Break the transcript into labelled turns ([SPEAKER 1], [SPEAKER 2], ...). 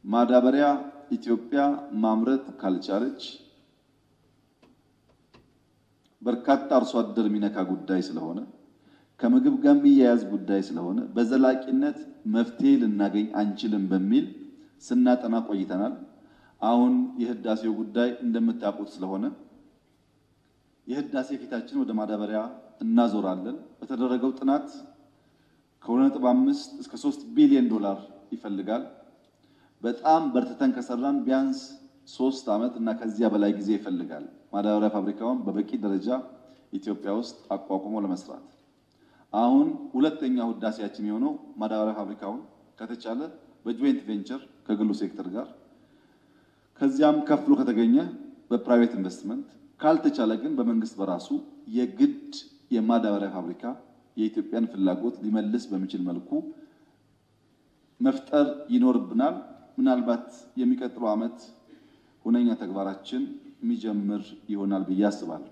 [SPEAKER 1] ማዳበሪያ ኢትዮጵያ ማምረት ካልቻለች በርካታ አርሶ አደር ሚነካ ጉዳይ ስለሆነ ከምግብ ጋር የሚያያዝ ጉዳይ ስለሆነ በዘላቂነት መፍትሄ ልናገኝ አንችልም በሚል ስናጠና ቆይተናል። አሁን የህዳሴው ጉዳይ እንደምታውቁት ስለሆነ የህዳሴ ፊታችን ወደ ማዳበሪያ እናዞራለን። በተደረገው ጥናት ከ2.5 እስከ 3 ቢሊዮን ዶላር ይፈልጋል። በጣም በርትተን ከሰራን ቢያንስ 3 ዓመት እና ከዚያ በላይ ጊዜ ይፈልጋል። ማዳበሪያ ፋብሪካውን በበቂ ደረጃ ኢትዮጵያ ውስጥ አቋቁሞ ለመስራት አሁን ሁለተኛው ህዳሴያችን የሆነው ማዳበሪያ ፋብሪካውን ከተቻለ በጆይንት ቬንቸር ከግሉ ሴክተር ጋር ከዚያም ከፍሎ ከተገኘ በፕራይቬት ኢንቨስትመንት ካልተቻለ ግን በመንግስት በራሱ የግድ የማዳበሪያ ፋብሪካ የኢትዮጵያን ፍላጎት ሊመልስ በሚችል መልኩ መፍጠር ይኖርብናል። ምናልባት የሚቀጥለው ዓመት ሁነኛ ተግባራችን የሚጀምር ይሆናል ብዬ አስባለሁ።